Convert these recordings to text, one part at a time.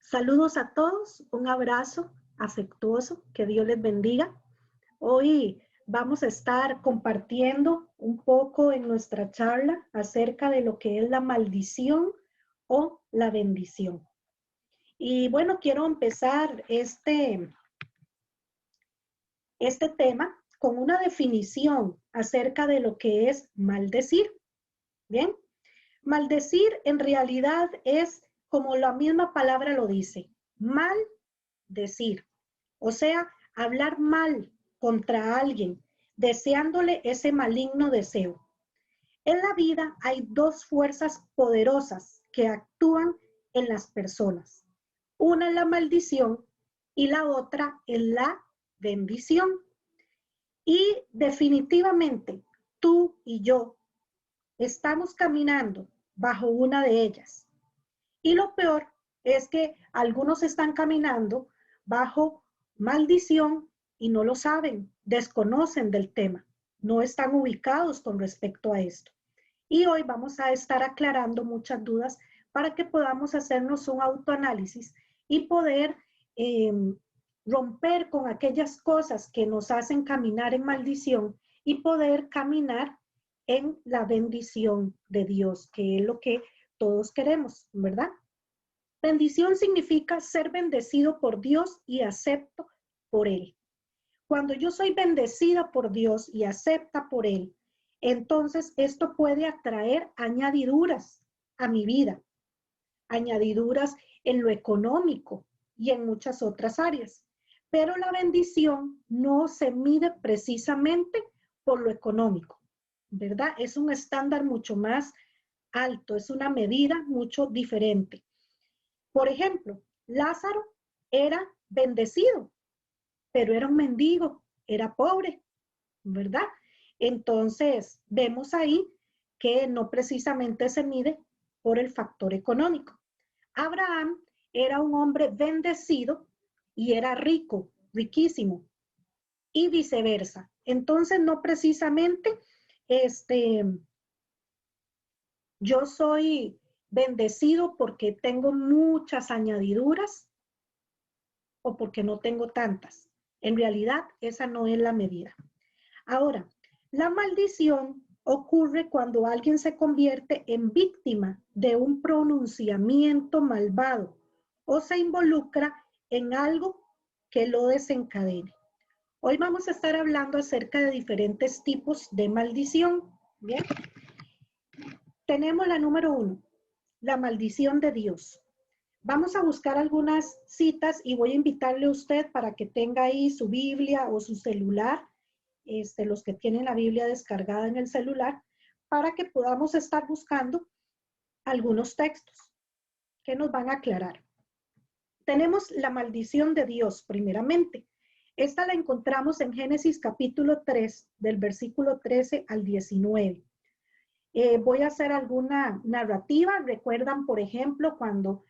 Saludos a todos, un abrazo afectuoso, que Dios les bendiga. Hoy vamos a estar compartiendo un poco en nuestra charla acerca de lo que es la maldición o la bendición. Y bueno, quiero empezar este tema con una definición acerca de lo que es maldecir. Bien, maldecir en realidad es como la misma palabra lo dice, mal decir, o sea, hablar mal contra alguien, deseándole ese maligno deseo. En la vida hay dos fuerzas poderosas que actúan en las personas. Una es la maldición y la otra es la bendición. Y definitivamente tú y yo estamos caminando bajo una de ellas. Y lo peor es que algunos están caminando bajo maldición y no lo saben, desconocen del tema, no están ubicados con respecto a esto. Y hoy vamos a estar aclarando muchas dudas para que podamos hacernos un autoanálisis y poder romper con aquellas cosas que nos hacen caminar en maldición y poder caminar en la bendición de Dios, que es lo que todos queremos, ¿verdad? Bendición significa ser bendecido por Dios y acepto por Él. Cuando yo soy bendecida por Dios y acepta por Él, entonces esto puede atraer añadiduras a mi vida, añadiduras en lo económico y en muchas otras áreas. Pero la bendición no se mide precisamente por lo económico, ¿verdad? Es un estándar mucho más alto, es una medida mucho diferente. Por ejemplo, Lázaro era bendecido, pero era un mendigo, era pobre, ¿verdad? Entonces, vemos ahí que no precisamente se mide por el factor económico. Abraham era un hombre bendecido y era rico, riquísimo, y viceversa. Entonces, no precisamente, yo soy bendecido porque tengo muchas añadiduras o porque no tengo tantas. En realidad, esa no es la medida. Ahora, la maldición ocurre cuando alguien se convierte en víctima de un pronunciamiento malvado o se involucra en algo que lo desencadene. Hoy vamos a estar hablando acerca de diferentes tipos de maldición. Bien, tenemos la número 1, la maldición de Dios. Vamos a buscar algunas citas y voy a invitarle a usted para que tenga ahí su Biblia o su celular, los que tienen la Biblia descargada en el celular, para que podamos estar buscando algunos textos que nos van a aclarar. Tenemos la maldición de Dios, primeramente. Esta la encontramos en Génesis capítulo 3, del versículo 13 al 19. Voy a hacer alguna narrativa. Recuerdan, por ejemplo, cuando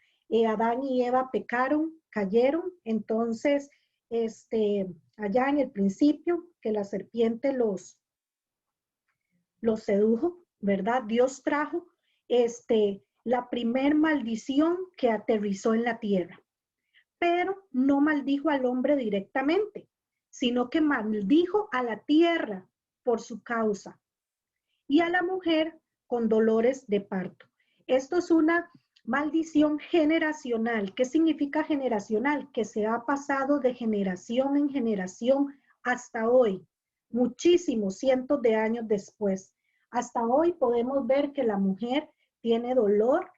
Adán y Eva pecaron, cayeron, entonces, allá en el principio, que la serpiente los sedujo, ¿verdad? Dios trajo la primer maldición que aterrizó en la tierra, pero no maldijo al hombre directamente, sino que maldijo a la tierra por su causa y a la mujer con dolores de parto. Esto es una maldición generacional. ¿Qué significa generacional? Que se ha pasado de generación en generación hasta hoy, muchísimos cientos de años después. Hasta hoy podemos ver que la mujer tiene dolor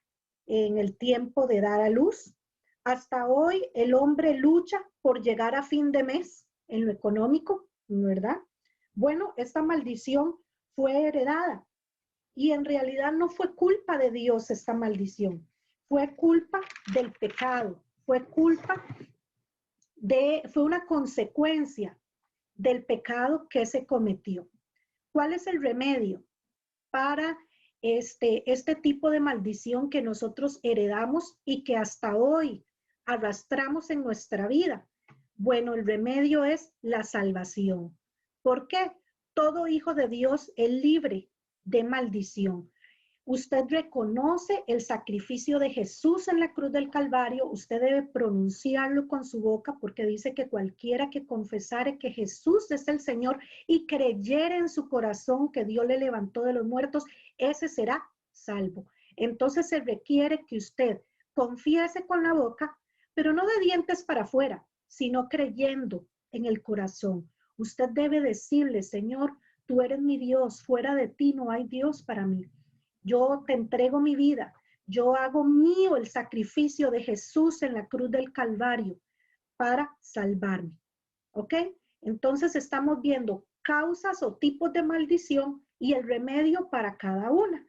en el tiempo de dar a luz. Hasta hoy el hombre lucha por llegar a fin de mes en lo económico, ¿verdad? Bueno, esta maldición fue heredada y en realidad no fue culpa de Dios esta maldición, fue culpa del pecado, fue una consecuencia del pecado que se cometió. ¿Cuál es el remedio para este tipo de maldición que nosotros heredamos y que hasta hoy arrastramos en nuestra vida? Bueno, el remedio es la salvación. ¿Por qué? Todo hijo de Dios es libre de maldición. Usted reconoce el sacrificio de Jesús en la cruz del Calvario. Usted debe pronunciarlo con su boca porque dice que cualquiera que confesare que Jesús es el Señor y creyere en su corazón que Dios le levantó de los muertos, ese será salvo. Entonces se requiere que usted confiese con la boca, pero no de dientes para afuera, sino creyendo en el corazón. Usted debe decirle, Señor, tú eres mi Dios, fuera de ti no hay Dios para mí. Yo te entrego mi vida, yo hago mío el sacrificio de Jesús en la cruz del Calvario para salvarme. ¿Ok? Entonces estamos viendo causas o tipos de maldición y el remedio para cada una.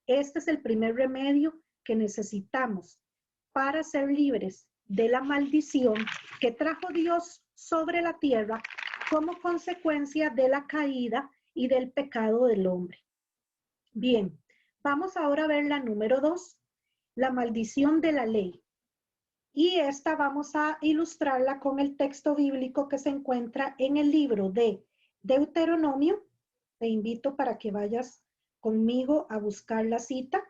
Este es el primer remedio que necesitamos para ser libres de la maldición que trajo Dios sobre la tierra como consecuencia de la caída y del pecado del hombre. Bien, vamos ahora a ver la número 2, la maldición de la ley. Y esta vamos a ilustrarla con el texto bíblico que se encuentra en el libro de Deuteronomio. Te invito para que vayas conmigo a buscar la cita.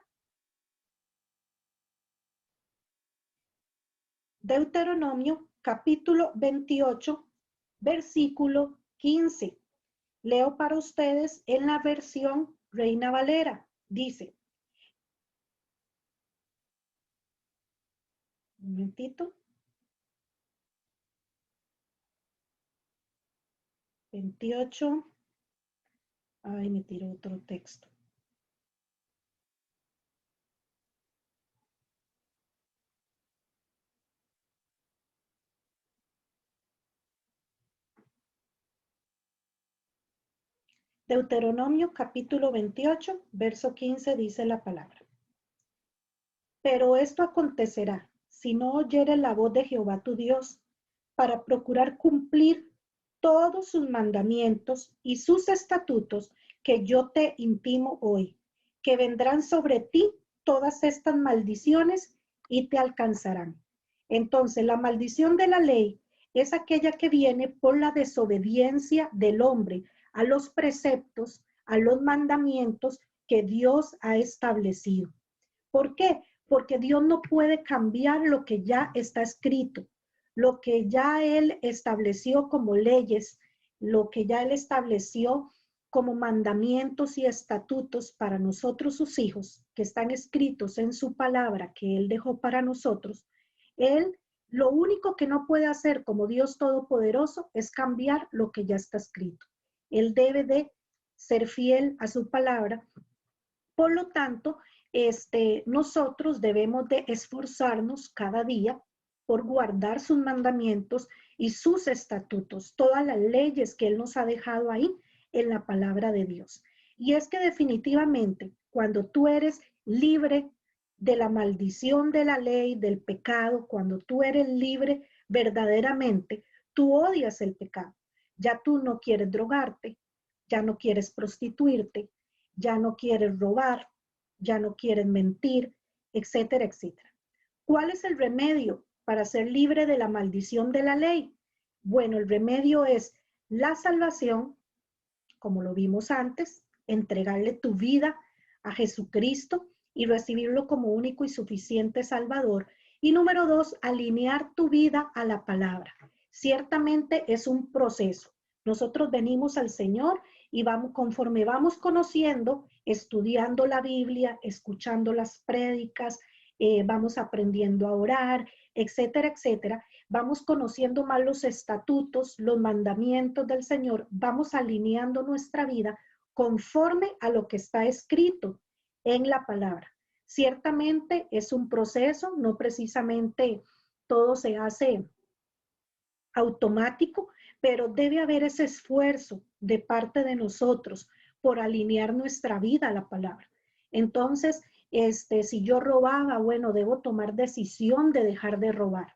Deuteronomio capítulo 28, versículo 15. Leo para ustedes en la versión Reina Valera. Dice, un momentito. 28. Ay, me tiró otro texto. Deuteronomio capítulo 28, verso 15 dice la palabra. Pero esto acontecerá si no oyeres la voz de Jehová tu Dios para procurar cumplir todos sus mandamientos y sus estatutos que yo te intimo hoy, que vendrán sobre ti todas estas maldiciones y te alcanzarán. Entonces, la maldición de la ley es aquella que viene por la desobediencia del hombre a los preceptos, a los mandamientos que Dios ha establecido. ¿Por qué? Porque Dios no puede cambiar lo que ya está escrito, lo que ya Él estableció como leyes, lo que ya Él estableció como mandamientos y estatutos para nosotros sus hijos, que están escritos en su palabra que Él dejó para nosotros. Él lo único que no puede hacer como Dios Todopoderoso es cambiar lo que ya está escrito. Él debe de ser fiel a su palabra. Por lo tanto, nosotros debemos de esforzarnos cada día por guardar sus mandamientos y sus estatutos, todas las leyes que Él nos ha dejado ahí en la palabra de Dios. Y es que definitivamente, cuando tú eres libre de la maldición de la ley, del pecado, cuando tú eres libre verdaderamente, tú odias el pecado. Ya tú no quieres drogarte, ya no quieres prostituirte, ya no quieres robar, ya no quieres mentir, etcétera, etcétera. ¿Cuál es el remedio para ser libre de la maldición de la ley? Bueno, el remedio es la salvación, como lo vimos antes, entregarle tu vida a Jesucristo y recibirlo como único y suficiente Salvador. Y número 2, alinear tu vida a la palabra. Ciertamente es un proceso. Nosotros venimos al Señor y vamos, conforme vamos conociendo, estudiando la Biblia, escuchando las prédicas, vamos aprendiendo a orar, etcétera, etcétera. Vamos conociendo más los estatutos, los mandamientos del Señor, vamos alineando nuestra vida conforme a lo que está escrito en la palabra. Ciertamente es un proceso, no precisamente todo se hace automático, pero debe haber ese esfuerzo de parte de nosotros por alinear nuestra vida a la palabra. Entonces, si yo robaba, bueno, debo tomar decisión de dejar de robar.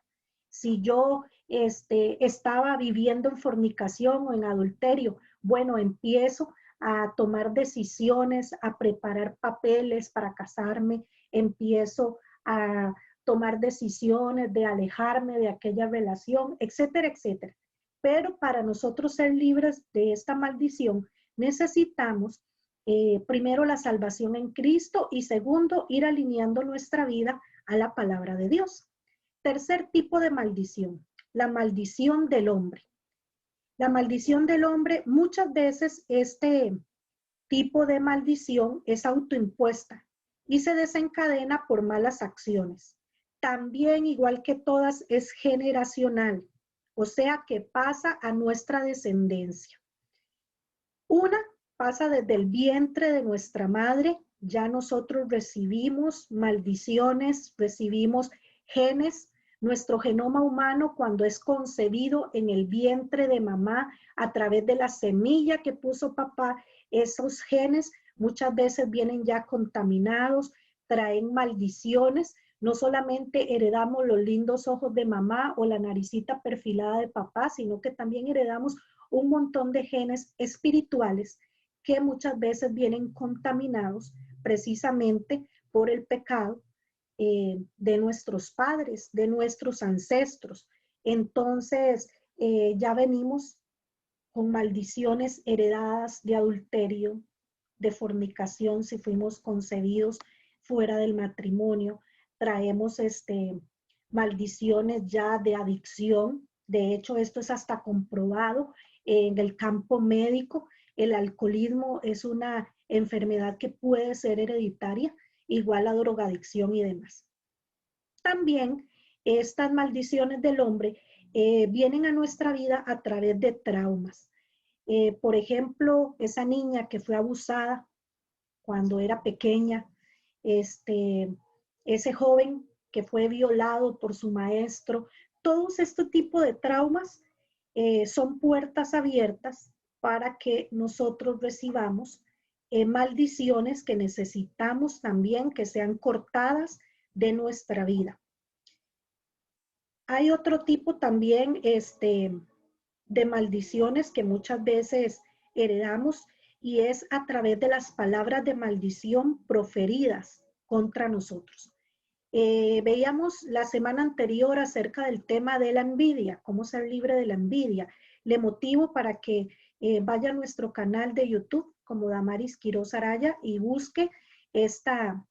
Si yo estaba viviendo en fornicación o en adulterio, bueno, empiezo a tomar decisiones, a preparar papeles para casarme, empiezo a tomar decisiones de alejarme de aquella relación, etcétera, etcétera. Pero para nosotros ser libres de esta maldición, necesitamos primero, la salvación en Cristo y segundo, ir alineando nuestra vida a la palabra de Dios. Tercer tipo de maldición, la maldición del hombre. La maldición del hombre, muchas veces este tipo de maldición es autoimpuesta y se desencadena por malas acciones. También, igual que todas, es generacional, o sea que pasa a nuestra descendencia. Una pasa desde el vientre de nuestra madre, ya nosotros recibimos maldiciones, recibimos genes. Nuestro genoma humano, cuando es concebido en el vientre de mamá a través de la semilla que puso papá, esos genes muchas veces vienen ya contaminados, traen maldiciones. No solamente heredamos los lindos ojos de mamá o la naricita perfilada de papá, sino que también heredamos un montón de genes espirituales que muchas veces vienen contaminados precisamente por el pecado de nuestros padres, de nuestros ancestros. Entonces, ya venimos con maldiciones heredadas de adulterio, de fornicación, si fuimos concebidos fuera del matrimonio. Traemos maldiciones ya de adicción. De hecho, esto es hasta comprobado en el campo médico. El alcoholismo es una enfermedad que puede ser hereditaria, igual la drogadicción y demás. También estas maldiciones del hombre vienen a nuestra vida a través de traumas. Por ejemplo, esa niña que fue abusada cuando era pequeña, ese joven que fue violado por su maestro, todos este tipo de traumas son puertas abiertas para que nosotros recibamos maldiciones que necesitamos también que sean cortadas de nuestra vida. Hay otro tipo también de maldiciones que muchas veces heredamos y es a través de las palabras de maldición proferidas contra nosotros. Veíamos la semana anterior acerca del tema de la envidia, cómo ser libre de la envidia. Le motivo para que vaya a nuestro canal de YouTube como Damaris Quiroz Araya y busque esta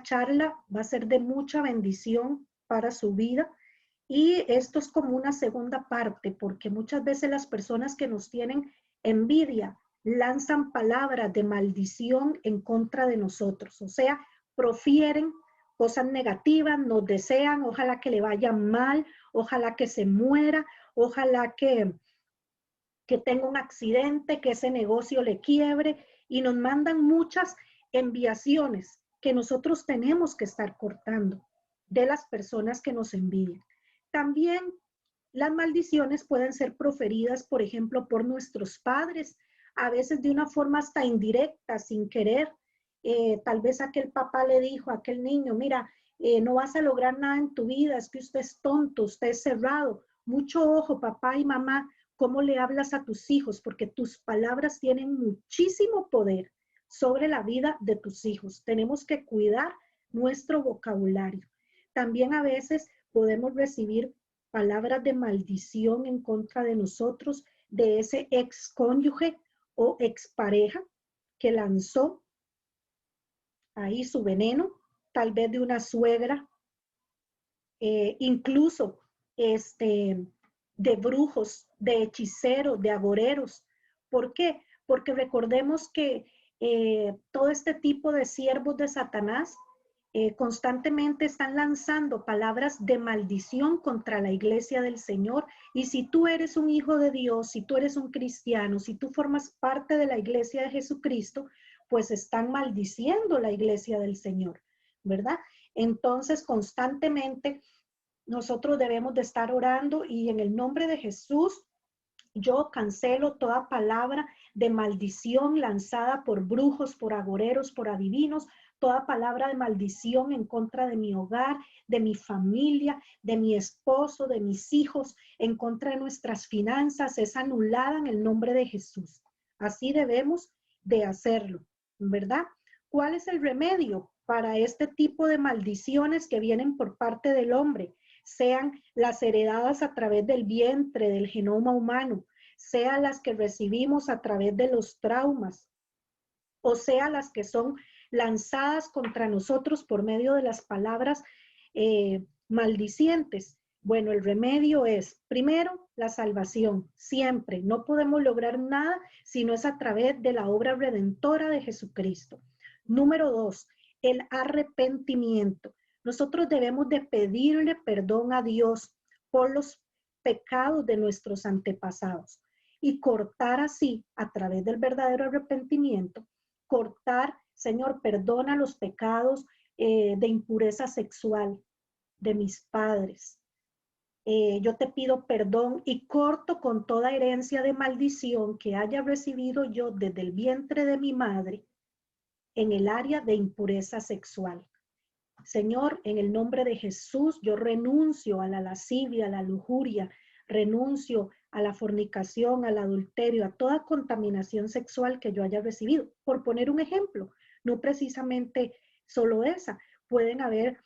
charla. Va a ser de mucha bendición para su vida. Y esto es como una segunda parte, porque muchas veces las personas que nos tienen envidia lanzan palabras de maldición en contra de nosotros, o sea, profieren cosas negativas, nos desean, ojalá que le vaya mal, ojalá que se muera, ojalá que tenga un accidente, que ese negocio le quiebre, y nos mandan muchas enviaciones que nosotros tenemos que estar cortando de las personas que nos envidian. También las maldiciones pueden ser proferidas, por ejemplo, por nuestros padres, a veces de una forma hasta indirecta, sin querer. Tal vez aquel papá le dijo a aquel niño, mira, no vas a lograr nada en tu vida, es que usted es tonto, usted es cerrado. Mucho ojo, papá y mamá, cómo le hablas a tus hijos, porque tus palabras tienen muchísimo poder sobre la vida de tus hijos. Tenemos que cuidar nuestro vocabulario. También a veces podemos recibir palabras de maldición en contra de nosotros, de ese ex cónyuge o expareja que lanzó ahí su veneno, tal vez de una suegra, incluso de brujos, de hechiceros, de agoreros. ¿Por qué? Porque recordemos que todo este tipo de siervos de Satanás constantemente están lanzando palabras de maldición contra la iglesia del Señor. Y si tú eres un hijo de Dios, si tú eres un cristiano, si tú formas parte de la iglesia de Jesucristo, pues están maldiciendo la iglesia del Señor, ¿verdad? Entonces, constantemente nosotros debemos de estar orando y en el nombre de Jesús, yo cancelo toda palabra de maldición lanzada por brujos, por agoreros, por adivinos, toda palabra de maldición en contra de mi hogar, de mi familia, de mi esposo, de mis hijos, en contra de nuestras finanzas, es anulada en el nombre de Jesús. Así debemos de hacerlo, ¿verdad? ¿Cuál es el remedio para este tipo de maldiciones que vienen por parte del hombre? Sean las heredadas a través del vientre, del genoma humano, sean las que recibimos a través de los traumas, o sea, las que son lanzadas contra nosotros por medio de las palabras maldicientes. Bueno, el remedio es, primero, la salvación, siempre. No podemos lograr nada si no es a través de la obra redentora de Jesucristo. Número 2, el arrepentimiento. Nosotros debemos de pedirle perdón a Dios por los pecados de nuestros antepasados y cortar así, a través del verdadero arrepentimiento, cortar, Señor, perdona los pecados de impureza sexual de mis padres. Yo te pido perdón y corto con toda herencia de maldición que haya recibido yo desde el vientre de mi madre en el área de impureza sexual. Señor, en el nombre de Jesús, yo renuncio a la lascivia, a la lujuria, renuncio a la fornicación, al adulterio, a toda contaminación sexual que yo haya recibido. Por poner un ejemplo, no precisamente solo esa, pueden haber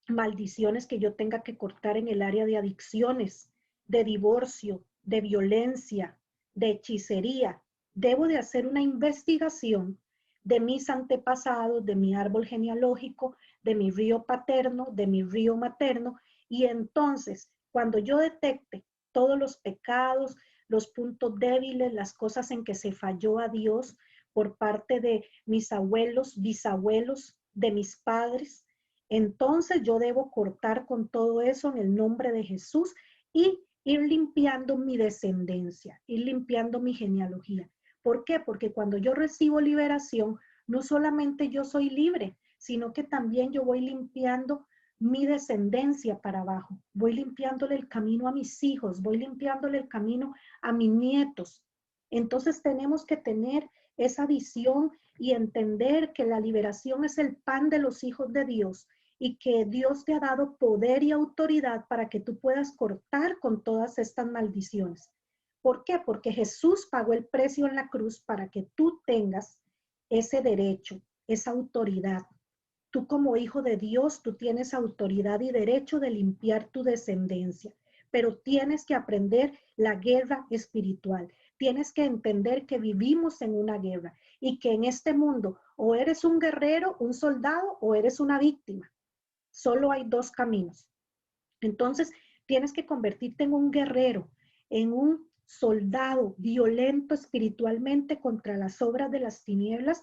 maldiciones que yo tenga que cortar en el área de adicciones, de divorcio, de violencia, de hechicería. Debo de hacer una investigación de mis antepasados, de mi árbol genealógico, de mi río paterno, de mi río materno, y entonces, cuando yo detecte todos los pecados, los puntos débiles, las cosas en que se falló a Dios por parte de mis abuelos, bisabuelos, de mis padres, entonces yo debo cortar con todo eso en el nombre de Jesús y ir limpiando mi descendencia, ir limpiando mi genealogía. ¿Por qué? Porque cuando yo recibo liberación, no solamente yo soy libre, sino que también yo voy limpiando mi descendencia para abajo. Voy limpiándole el camino a mis hijos, voy limpiándole el camino a mis nietos. Entonces tenemos que tener esa visión y entender que la liberación es el pan de los hijos de Dios y que Dios te ha dado poder y autoridad para que tú puedas cortar con todas estas maldiciones. ¿Por qué? Porque Jesús pagó el precio en la cruz para que tú tengas ese derecho, esa autoridad. Tú como hijo de Dios, tú tienes autoridad y derecho de limpiar tu descendencia, pero tienes que aprender la guerra espiritual. Tienes que entender que vivimos en una guerra y que en este mundo o eres un guerrero, un soldado o eres una víctima. Solo hay dos caminos. Entonces, tienes que convertirte en un guerrero, en un soldado violento espiritualmente contra las obras de las tinieblas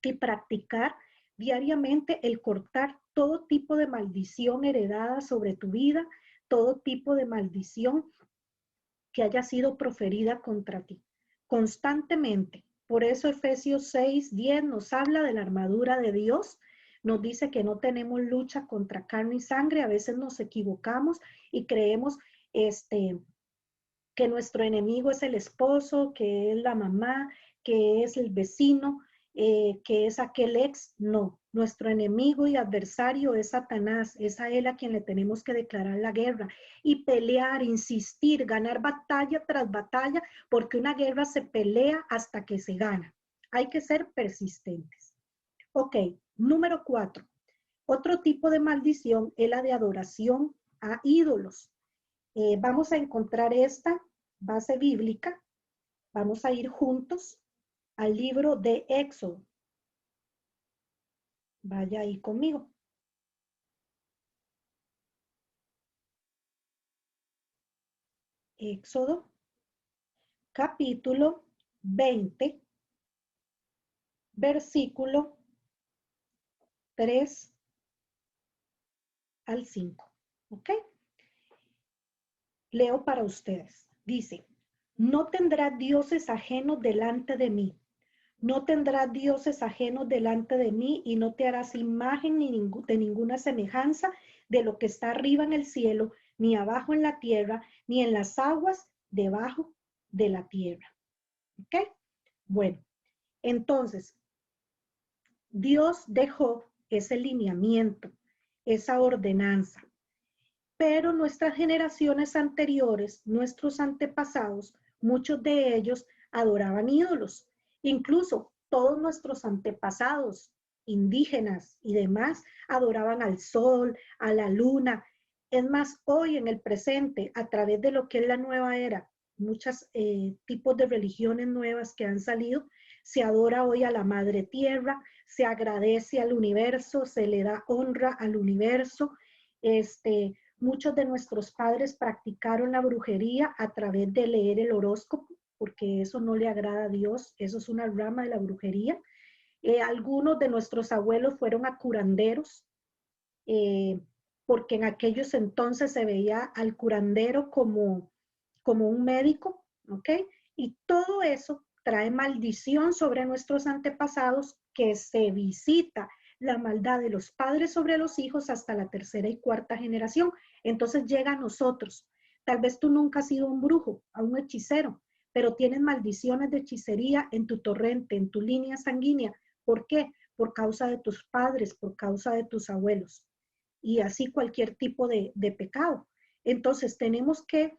y practicar diariamente el cortar todo tipo de maldición heredada sobre tu vida, todo tipo de maldición que haya sido proferida contra ti, constantemente. Por eso Efesios 6:10 nos habla de la armadura de Dios, nos dice que no tenemos lucha contra carne y sangre, a veces nos equivocamos y creemos que nuestro enemigo es el esposo, que es la mamá, que es el vecino, que es aquel ex. No, nuestro enemigo y adversario es Satanás, es a él a quien le tenemos que declarar la guerra y pelear, insistir, ganar batalla tras batalla, porque una guerra se pelea hasta que se gana. Hay que ser persistentes. Ok, número 4. Otro tipo de maldición es la de adoración a ídolos. Vamos a encontrar esta base bíblica. Vamos a ir juntos al libro de Éxodo. Vaya ahí conmigo. Éxodo, capítulo 20, versículo 3 al 5. ¿Ok? Leo para ustedes. Dice, no tendrás dioses ajenos delante de mí. No tendrás dioses ajenos delante de mí y no te harás imagen de ninguna semejanza de lo que está arriba en el cielo, ni abajo en la tierra, ni en las aguas debajo de la tierra. ¿Ok? Bueno, entonces, Dios dejó ese lineamiento, esa ordenanza, pero nuestras generaciones anteriores, nuestros antepasados, muchos de ellos adoraban ídolos. Incluso todos nuestros antepasados indígenas y demás adoraban al sol, a la luna. Es más, hoy en el presente, a través de lo que es la nueva era, muchos tipos de religiones nuevas que han salido, se adora hoy a la Madre Tierra, se agradece al universo, se le da honra al universo. Muchos de nuestros padres practicaron la brujería a través de leer el horóscopo, porque eso no le agrada a Dios, eso es una rama de la brujería. Algunos de nuestros abuelos fueron a curanderos, porque en aquellos entonces se veía al curandero como un médico, ¿ok? Y todo eso trae maldición sobre nuestros antepasados, que se visita la maldad de los padres sobre los hijos hasta la tercera y cuarta generación. Entonces llega a nosotros. Tal vez tú nunca has sido un brujo, a un hechicero, pero tienes maldiciones de hechicería en tu torrente, en tu línea sanguínea. ¿Por qué? Por causa de tus padres, por causa de tus abuelos. Y así cualquier tipo de pecado. Entonces tenemos que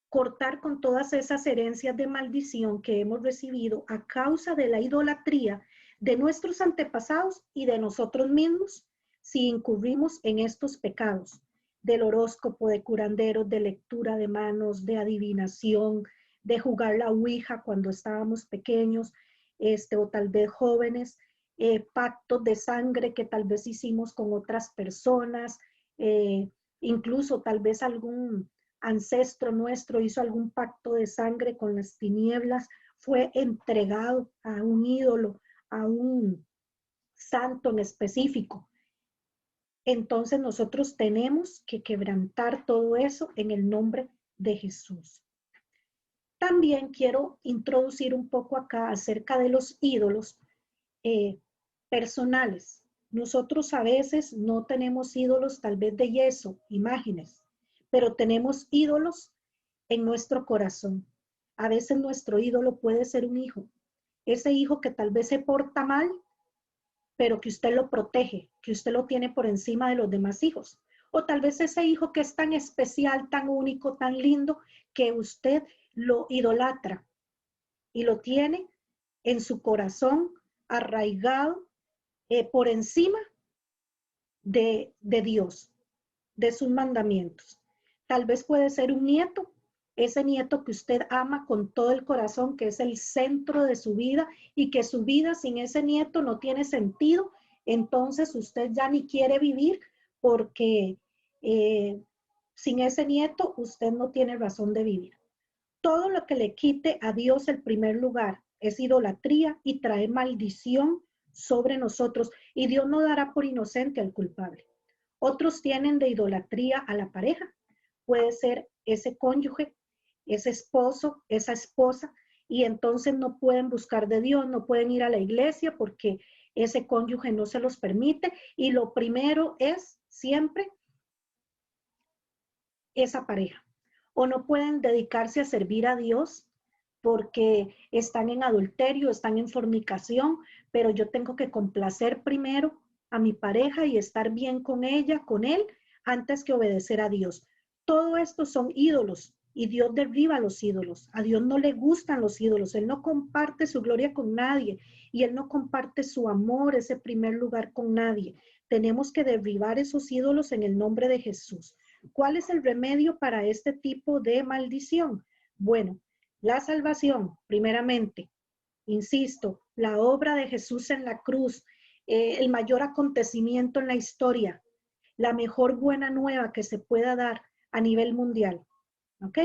cortar con todas esas herencias de maldición que hemos recibido a causa de la idolatría de nuestros antepasados y de nosotros mismos si incurrimos en estos pecados del horóscopo, de curanderos, de lectura de manos, de adivinación, de jugar la ouija cuando estábamos pequeños, o tal vez jóvenes, pactos de sangre que tal vez hicimos con otras personas, incluso tal vez algún ancestro nuestro hizo algún pacto de sangre con las tinieblas, fue entregado a un ídolo, a un santo en específico. Entonces nosotros tenemos que quebrantar todo eso en el nombre de Jesús. También quiero introducir un poco acá acerca de los ídolos personales. Nosotros a veces no tenemos ídolos tal vez de yeso, imágenes, pero tenemos ídolos en nuestro corazón. A veces nuestro ídolo puede ser un hijo, ese hijo que tal vez se porta mal, pero que usted lo protege, que usted lo tiene por encima de los demás hijos. O tal vez ese hijo que es tan especial, tan único, tan lindo, que usted lo idolatra y lo tiene en su corazón arraigado por encima de Dios, de sus mandamientos. Tal vez puede ser un nieto, ese nieto que usted ama con todo el corazón, que es el centro de su vida y que su vida sin ese nieto no tiene sentido, entonces usted ya ni quiere vivir porque sin ese nieto usted no tiene razón de vivir. Todo lo que le quite a Dios el primer lugar es idolatría y trae maldición sobre nosotros, y Dios no dará por inocente al culpable. Otros tienen de idolatría a la pareja. Puede ser ese cónyuge, ese esposo, esa esposa, y entonces no pueden buscar de Dios, no pueden ir a la iglesia porque ese cónyuge no se los permite. Y lo primero es siempre esa pareja. O no pueden dedicarse a servir a Dios porque están en adulterio, están en fornicación, pero yo tengo que complacer primero a mi pareja y estar bien con ella, con él, antes que obedecer a Dios. Todo esto son ídolos y Dios derriba los ídolos. A Dios no le gustan los ídolos, Él no comparte su gloria con nadie y Él no comparte su amor, ese primer lugar con nadie. Tenemos que derribar esos ídolos en el nombre de Jesús. ¿Cuál es el remedio para este tipo de maldición? Bueno, la salvación, primeramente, insisto, la obra de Jesús en la cruz, el mayor acontecimiento en la historia, la mejor buena nueva que se pueda dar a nivel mundial. ¿Ok?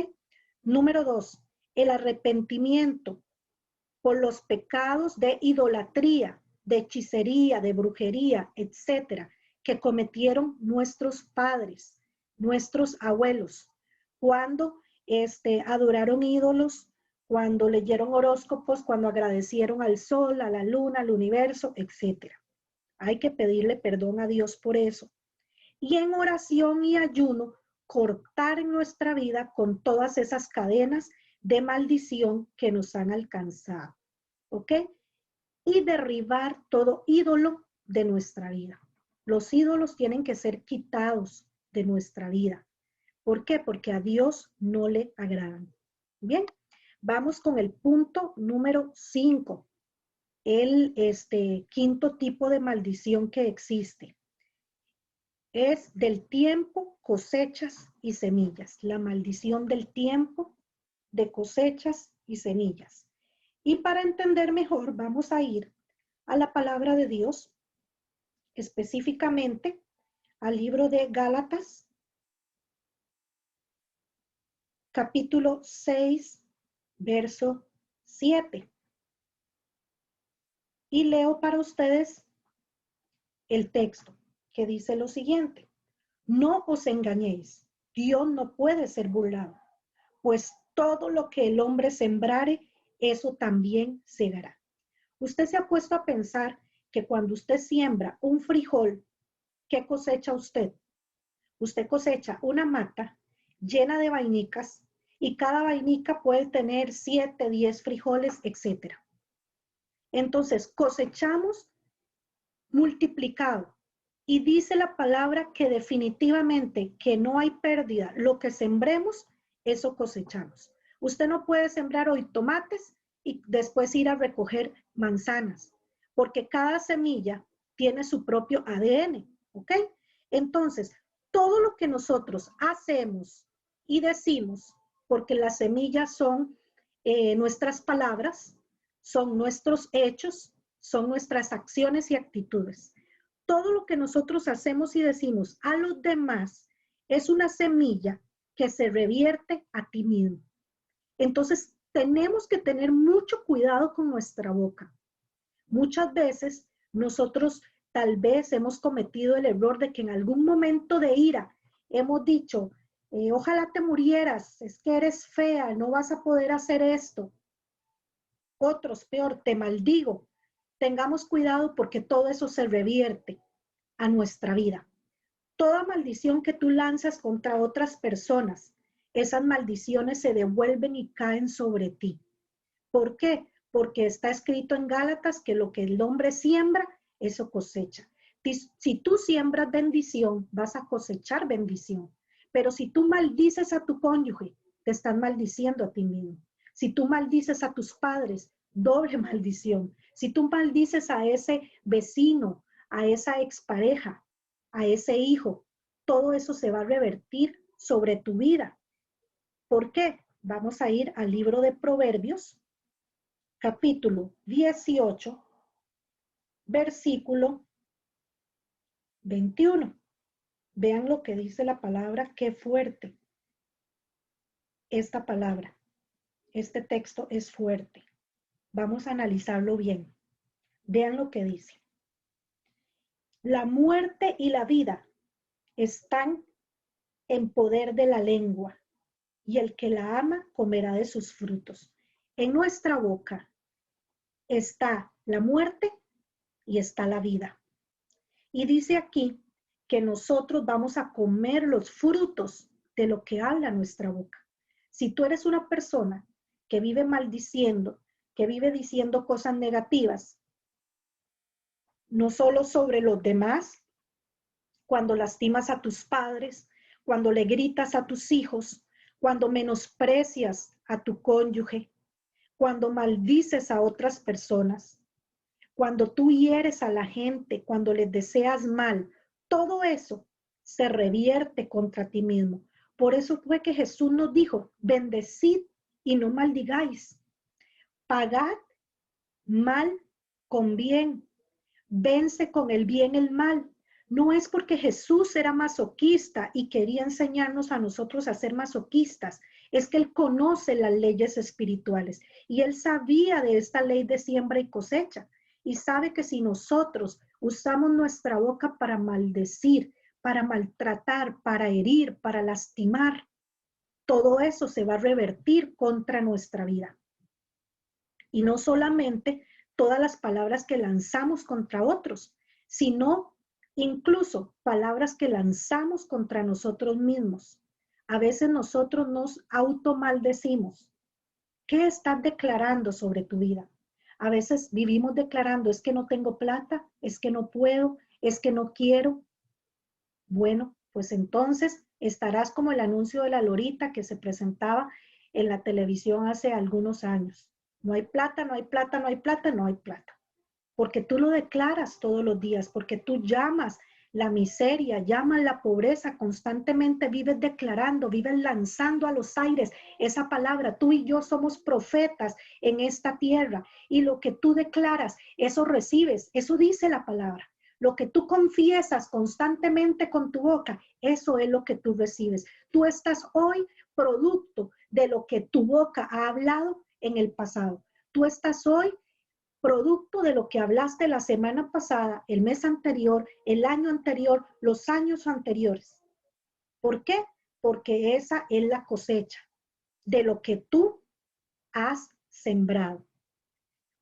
Número 2, el arrepentimiento por los pecados de idolatría, de hechicería, de brujería, etcétera, que cometieron nuestros padres, nuestros abuelos, cuando adoraron ídolos, cuando leyeron horóscopos, cuando agradecieron al sol, a la luna, al universo, etcétera. Hay que pedirle perdón a Dios por eso. Y en oración y ayuno, cortar en nuestra vida con todas esas cadenas de maldición que nos han alcanzado. ¿Ok? Y derribar todo ídolo de nuestra vida. Los ídolos tienen que ser quitados de nuestra vida. ¿Por qué? Porque a Dios no le agradan. Bien, vamos con el punto número 5, el quinto tipo de maldición que existe. Es del tiempo, cosechas y semillas. La maldición del tiempo, de cosechas y semillas. Y para entender mejor, vamos a ir a la palabra de Dios, específicamente al libro de Gálatas, capítulo 6, verso 7. Y leo para ustedes el texto que dice lo siguiente: no os engañéis, Dios no puede ser burlado, pues todo lo que el hombre sembrare, eso también segará. Usted se ha puesto a pensar que cuando usted siembra un frijol, ¿qué cosecha usted? Usted cosecha una mata llena de vainicas y cada vainica puede tener 7, 10 frijoles, etc. Entonces cosechamos multiplicado. Y dice la palabra que definitivamente que no hay pérdida. Lo que sembremos, eso cosechamos. Usted no puede sembrar hoy tomates y después ir a recoger manzanas, porque cada semilla tiene su propio ADN, ¿ok? Entonces, todo lo que nosotros hacemos y decimos, porque las semillas son nuestras palabras, son nuestros hechos, son nuestras acciones y actitudes. Todo lo que nosotros hacemos y decimos a los demás es una semilla que se revierte a ti mismo. Entonces, tenemos que tener mucho cuidado con nuestra boca. Muchas veces nosotros tal vez hemos cometido el error de que en algún momento de ira hemos dicho, ojalá te murieras, es que eres fea, no vas a poder hacer esto. Otros, peor, te maldigo. Tengamos cuidado porque todo eso se revierte a nuestra vida. Toda maldición que tú lanzas contra otras personas, esas maldiciones se devuelven y caen sobre ti. ¿Por qué? Porque está escrito en Gálatas que lo que el hombre siembra, eso cosecha. Si tú siembras bendición, vas a cosechar bendición. Pero si tú maldices a tu cónyuge, te estás maldiciendo a ti mismo. Si tú maldices a tus padres, doble maldición. Si tú maldices a ese vecino, a esa expareja, a ese hijo, todo eso se va a revertir sobre tu vida. ¿Por qué? Vamos a ir al libro de Proverbios, capítulo 18, versículo 21. Vean lo que dice la palabra, qué fuerte esta palabra. Este texto es fuerte. Vamos a analizarlo bien. Vean lo que dice. La muerte y la vida están en poder de la lengua, y el que la ama comerá de sus frutos. En nuestra boca está la muerte y está la vida. Y dice aquí que nosotros vamos a comer los frutos de lo que habla nuestra boca. Si tú eres una persona que vive maldiciendo, que vive diciendo cosas negativas, no solo sobre los demás, cuando lastimas a tus padres, cuando le gritas a tus hijos, cuando menosprecias a tu cónyuge, cuando maldices a otras personas, cuando tú hieres a la gente, cuando les deseas mal, todo eso se revierte contra ti mismo. Por eso fue que Jesús nos dijo, bendecid y no maldigáis. Pagad mal con bien. Vence con el bien el mal. No es porque Jesús era masoquista y quería enseñarnos a nosotros a ser masoquistas. Es que Él conoce las leyes espirituales y Él sabía de esta ley de siembra y cosecha. Y sabe que si nosotros usamos nuestra boca para maldecir, para maltratar, para herir, para lastimar, todo eso se va a revertir contra nuestra vida. Y no solamente todas las palabras que lanzamos contra otros, sino incluso palabras que lanzamos contra nosotros mismos. A veces nosotros nos automaldecimos. ¿Qué estás declarando sobre tu vida? A veces vivimos declarando, es que no tengo plata, es que no puedo, es que no quiero. Bueno, pues entonces estarás como el anuncio de la lorita que se presentaba en la televisión hace algunos años. No hay plata, no hay plata, no hay plata, no hay plata. Porque tú lo declaras todos los días, porque tú llamas la miseria, llaman la pobreza, constantemente vives declarando, vives lanzando a los aires esa palabra. Tú y yo somos profetas en esta tierra y lo que tú declaras, eso recibes, eso dice la palabra. Lo que tú confiesas constantemente con tu boca, eso es lo que tú recibes. Tú estás hoy producto de lo que tu boca ha hablado en el pasado. Tú estás hoy producto de lo que hablaste la semana pasada, el mes anterior, el año anterior, los años anteriores. ¿Por qué? Porque esa es la cosecha de lo que tú has sembrado.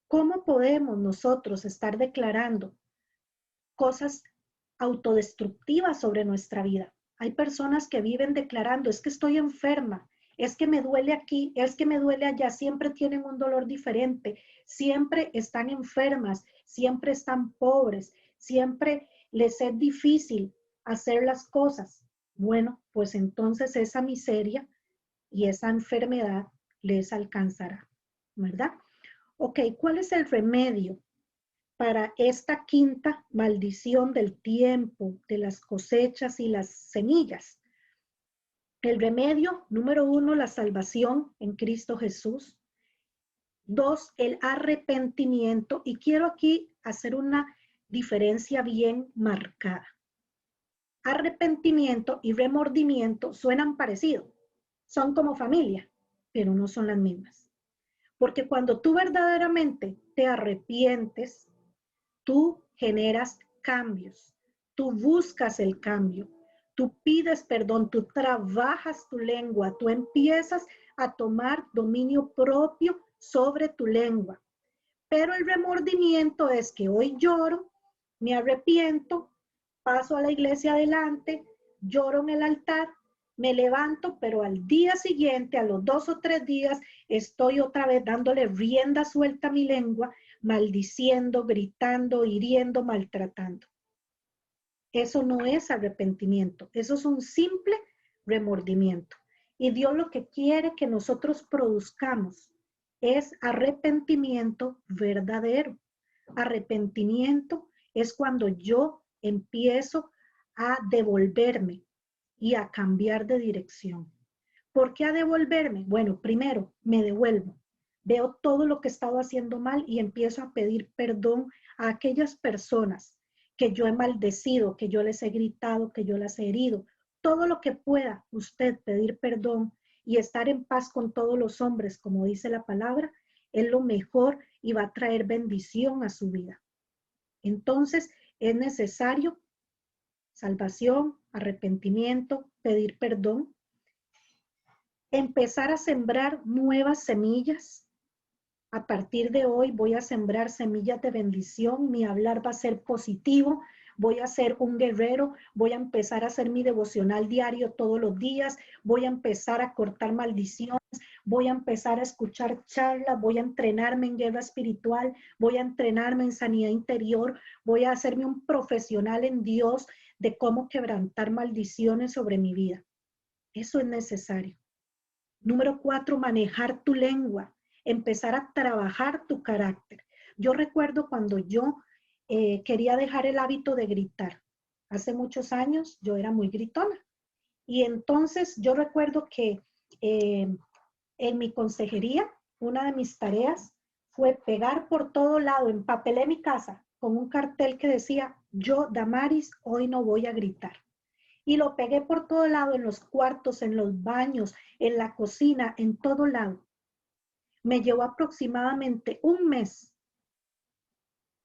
¿Cómo podemos nosotros estar declarando cosas autodestructivas sobre nuestra vida? Hay personas que viven declarando, es que estoy enferma, es que me duele aquí, es que me duele allá, siempre tienen un dolor diferente, siempre están enfermas, siempre están pobres, siempre les es difícil hacer las cosas. Bueno, pues entonces esa miseria y esa enfermedad les alcanzará, ¿verdad? Ok, ¿cuál es el remedio para esta quinta maldición del tiempo, de las cosechas y las semillas? El remedio, número 1, la salvación en Cristo Jesús. 2, el arrepentimiento. Y quiero aquí hacer una diferencia bien marcada. Arrepentimiento y remordimiento suenan parecidos. Son como familia, pero no son las mismas. Porque cuando tú verdaderamente te arrepientes, tú generas cambios, tú buscas el cambio, tú pides perdón, tú trabajas tu lengua, tú empiezas a tomar dominio propio sobre tu lengua. Pero el remordimiento es que hoy lloro, me arrepiento, paso a la iglesia adelante, lloro en el altar, me levanto, pero al día siguiente, a los 2 o 3 días, estoy otra vez dándole rienda suelta a mi lengua, maldiciendo, gritando, hiriendo, maltratando. Eso no es arrepentimiento, eso es un simple remordimiento. Y Dios lo que quiere que nosotros produzcamos es arrepentimiento verdadero. Arrepentimiento es cuando yo empiezo a devolverme y a cambiar de dirección. ¿Por qué a devolverme? Bueno, primero me devuelvo. Veo todo lo que he estado haciendo mal y empiezo a pedir perdón a aquellas personas que yo he maldecido, que yo les he gritado, que yo las he herido. Todo lo que pueda usted pedir perdón y estar en paz con todos los hombres, como dice la palabra, es lo mejor y va a traer bendición a su vida. Entonces, es necesario salvación, arrepentimiento, pedir perdón, empezar a sembrar nuevas semillas. A partir de hoy voy a sembrar semillas de bendición, mi hablar va a ser positivo, voy a ser un guerrero, voy a empezar a hacer mi devocional diario todos los días, voy a empezar a cortar maldiciones, voy a empezar a escuchar charlas, voy a entrenarme en guerra espiritual, voy a entrenarme en sanidad interior, voy a hacerme un profesional en Dios de cómo quebrantar maldiciones sobre mi vida. Eso es necesario. Número 4, manejar tu lengua, empezar a trabajar tu carácter. Yo recuerdo cuando yo quería dejar el hábito de gritar. Hace muchos años yo era muy gritona. Y entonces yo recuerdo que en mi consejería, una de mis tareas fue pegar por todo lado, empapelé mi casa con un cartel que decía, yo, Damaris, hoy no voy a gritar. Y lo pegué por todo lado, en los cuartos, en los baños, en la cocina, en todo lado. Me llevó aproximadamente un mes.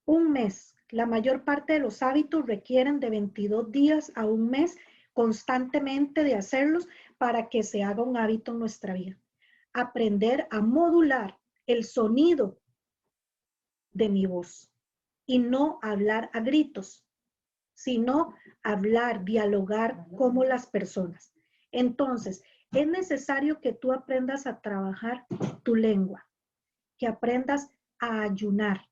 Un mes. La mayor parte de los hábitos requieren de 22 días a un mes constantemente de hacerlos para que se haga un hábito en nuestra vida. Aprender a modular el sonido de mi voz y no hablar a gritos, sino hablar, dialogar como las personas. Entonces, es necesario que tú aprendas a trabajar tu lengua, que aprendas a ayunar.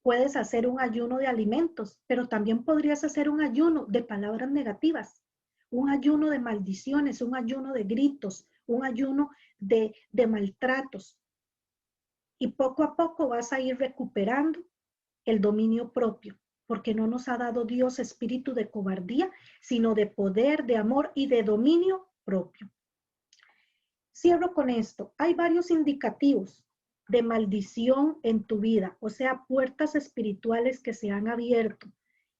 Puedes hacer un ayuno de alimentos, pero también podrías hacer un ayuno de palabras negativas, un ayuno de maldiciones, un ayuno de gritos, un ayuno de maltratos. Y poco a poco vas a ir recuperando el dominio propio. porque no nos ha dado Dios espíritu de cobardía, sino de poder, de amor y de dominio propio. Cierro con esto. Hay varios indicativos de maldición en tu vida, o sea, puertas espirituales que se han abierto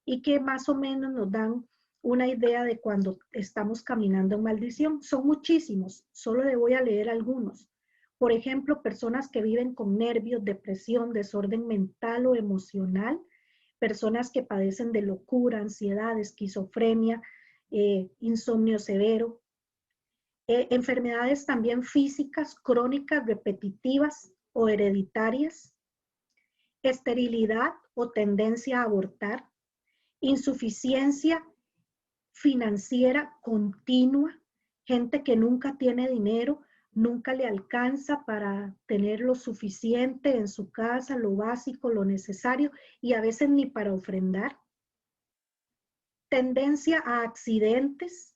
y que más o menos nos dan una idea de cuando estamos caminando en maldición. Son muchísimos, solo le voy a leer algunos. Por ejemplo, personas que viven con nervios, depresión, desorden mental o emocional, personas que padecen de locura, ansiedad, esquizofrenia, insomnio severo, enfermedades también físicas, crónicas, repetitivas o hereditarias, esterilidad o tendencia a abortar, insuficiencia financiera continua, gente que nunca tiene dinero, nunca le alcanza para tener lo suficiente en su casa, lo básico, lo necesario, y a veces ni para ofrendar. Tendencia a accidentes,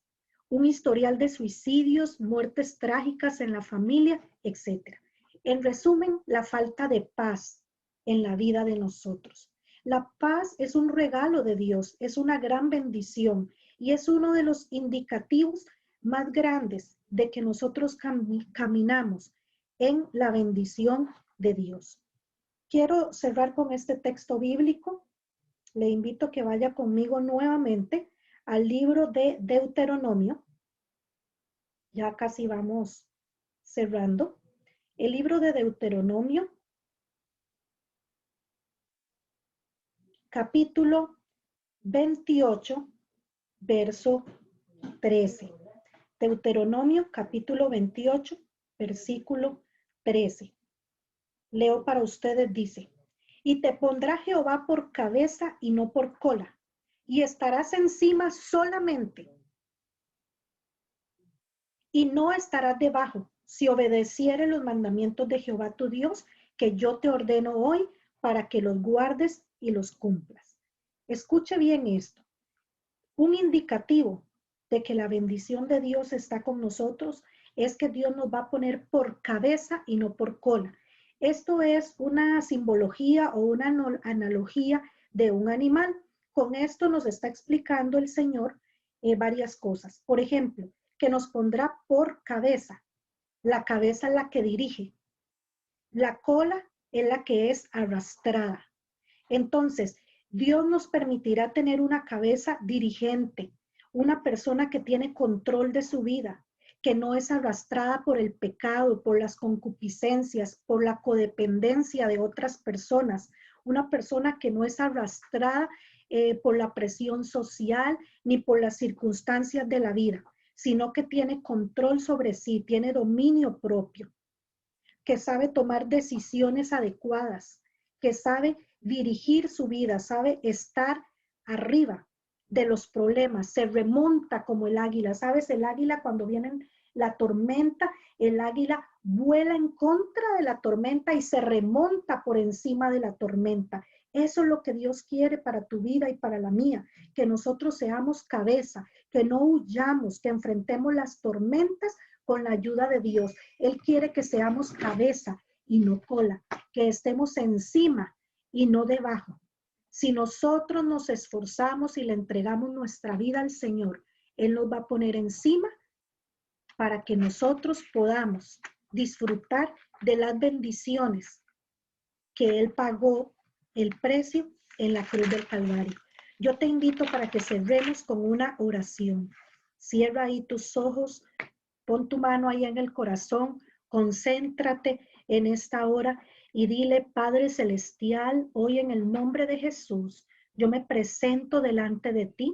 un historial de suicidios, muertes trágicas en la familia, etc. En resumen, la falta de paz en la vida de nosotros. La paz es un regalo de Dios, es una gran bendición y es uno de los indicativos más grandes de que nosotros caminamos en la bendición de Dios. Quiero cerrar con este texto bíblico. Le invito a que vaya conmigo nuevamente al libro de Deuteronomio. Ya casi vamos cerrando. El libro de Deuteronomio, capítulo 28, verso 13. Deuteronomio, capítulo 28, versículo 13. Leo para ustedes, dice: y te pondrá Jehová por cabeza y no por cola, y estarás encima solamente, y no estarás debajo, si obedecieres los mandamientos de Jehová tu Dios, que yo te ordeno hoy, para que los guardes y los cumplas. Escuche bien esto. Un indicativo de que la bendición de Dios está con nosotros es que Dios nos va a poner por cabeza y no por cola. Esto es una simbología o una analogía de un animal. Con esto nos está explicando el Señor varias cosas. Por ejemplo, que nos pondrá por cabeza. La cabeza es la que dirige. La cola es la que es arrastrada. Entonces, Dios nos permitirá tener una cabeza dirigente, una persona que tiene control de su vida, que no es arrastrada por el pecado, por las concupiscencias, por la codependencia de otras personas, una persona que no es arrastrada por la presión social ni por las circunstancias de la vida, sino que tiene control sobre sí, tiene dominio propio, que sabe tomar decisiones adecuadas, que sabe dirigir su vida, sabe estar arriba de los problemas, se remonta como el águila. ¿Sabes? El águila, cuando viene la tormenta, el águila vuela en contra de la tormenta y se remonta por encima de la tormenta. Eso es lo que Dios quiere para tu vida y para la mía, que nosotros seamos cabeza, que no huyamos, que enfrentemos las tormentas con la ayuda de Dios. Él quiere que seamos cabeza y no cola, que estemos encima y no debajo. Si nosotros nos esforzamos y le entregamos nuestra vida al Señor, Él nos va a poner encima para que nosotros podamos disfrutar de las bendiciones que Él pagó el precio en la cruz del Calvario. Yo te invito para que cerremos con una oración. Cierra ahí tus ojos, pon tu mano ahí en el corazón, concéntrate en esta hora y dile: Padre Celestial, hoy en el nombre de Jesús, yo me presento delante de ti,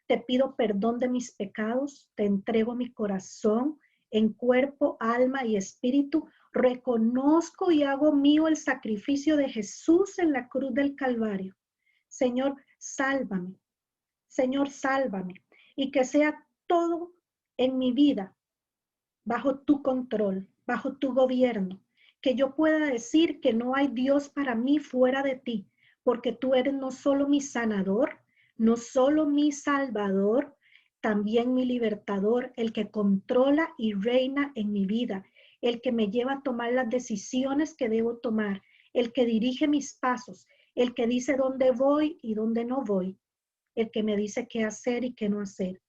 te pido perdón de mis pecados, te entrego mi corazón en cuerpo, alma y espíritu. Reconozco y hago mío el sacrificio de Jesús en la cruz del Calvario. Señor, sálvame. Señor, sálvame. Y que sea todo en mi vida bajo tu control, bajo tu gobierno. Que yo pueda decir que no hay Dios para mí fuera de ti, porque tú eres no solo mi sanador, no solo mi salvador, también mi libertador, el que controla y reina en mi vida, el que me lleva a tomar las decisiones que debo tomar, el que dirige mis pasos, el que dice dónde voy y dónde no voy, el que me dice qué hacer y qué no hacer.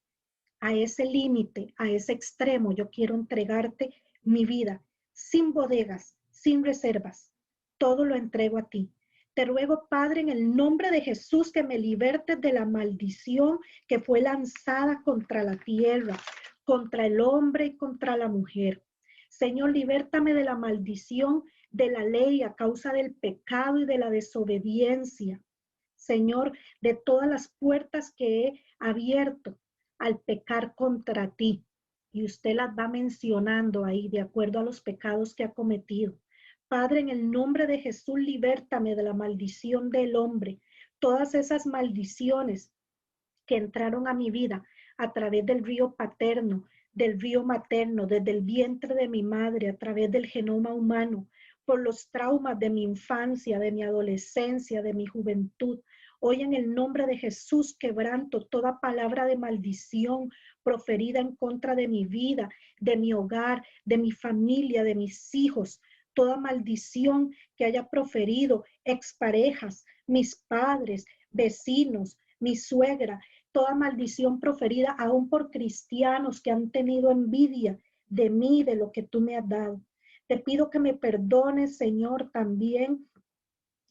A ese límite, a ese extremo, yo quiero entregarte mi vida, sin bodegas, sin reservas. Todo lo entrego a ti. Te ruego, Padre, en el nombre de Jesús, que me libertes de la maldición que fue lanzada contra la tierra, contra el hombre y contra la mujer. Señor, libértame de la maldición de la ley a causa del pecado y de la desobediencia. Señor, de todas las puertas que he abierto al pecar contra ti. Y usted las va mencionando ahí de acuerdo a los pecados que ha cometido. Padre, en el nombre de Jesús, libértame de la maldición del hombre. Todas esas maldiciones que entraron a mi vida a través del río paterno, del río materno, desde el vientre de mi madre, a través del genoma humano, por los traumas de mi infancia, de mi adolescencia, de mi juventud. Hoy en el nombre de Jesús quebranto toda palabra de maldición proferida en contra de mi vida, de mi hogar, de mi familia, de mis hijos. Toda maldición que haya proferido exparejas, mis padres, vecinos, mi suegra, toda maldición proferida aún por cristianos que han tenido envidia de mí, de lo que tú me has dado. Te pido que me perdones, Señor, también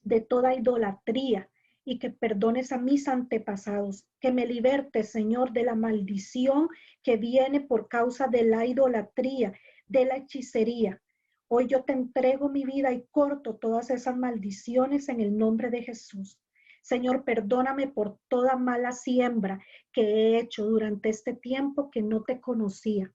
de toda idolatría y que perdones a mis antepasados, que me libertes, Señor, de la maldición que viene por causa de la idolatría, de la hechicería. Hoy yo te entrego mi vida y corto todas esas maldiciones en el nombre de Jesús. Señor, perdóname por toda mala siembra que he hecho durante este tiempo que no te conocía.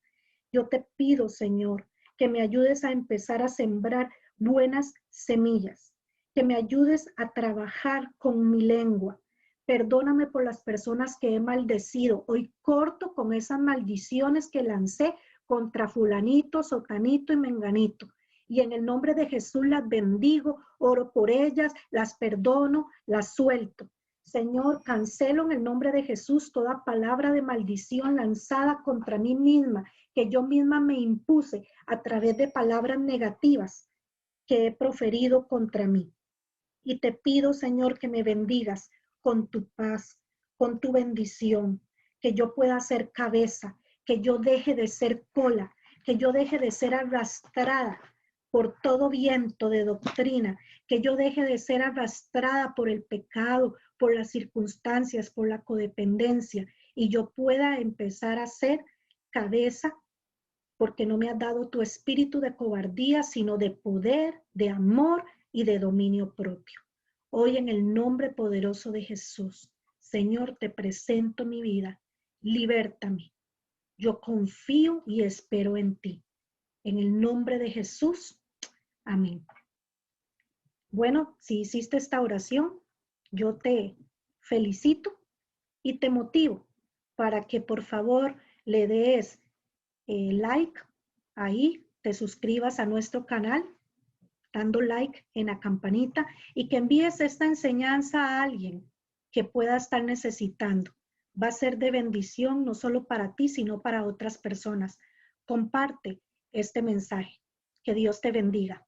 Yo te pido, Señor, que me ayudes a empezar a sembrar buenas semillas, que me ayudes a trabajar con mi lengua. Perdóname por las personas que he maldecido. Hoy corto con esas maldiciones que lancé contra fulanito, sotanito y menganito. Y en el nombre de Jesús las bendigo, oro por ellas, las perdono, las suelto. Señor, cancelo en el nombre de Jesús toda palabra de maldición lanzada contra mí misma, que yo misma me impuse a través de palabras negativas que he proferido contra mí. Y te pido, Señor, que me bendigas con tu paz, con tu bendición, que yo pueda ser cabeza, que yo deje de ser cola, que yo deje de ser arrastrada por todo viento de doctrina, que yo deje de ser arrastrada por el pecado, por las circunstancias, por la codependencia, y yo pueda empezar a ser cabeza, porque no me has dado tu espíritu de cobardía, sino de poder, de amor y de dominio propio. Hoy en el nombre poderoso de Jesús, Señor, te presento mi vida, libértame. Yo confío y espero en ti. En el nombre de Jesús, amén. Bueno, si hiciste esta oración, yo te felicito y te motivo para que por favor le des like ahí, te suscribas a nuestro canal, dando like en la campanita y que envíes esta enseñanza a alguien que pueda estar necesitando. Va a ser de bendición no solo para ti, sino para otras personas. Comparte este mensaje. Que Dios te bendiga.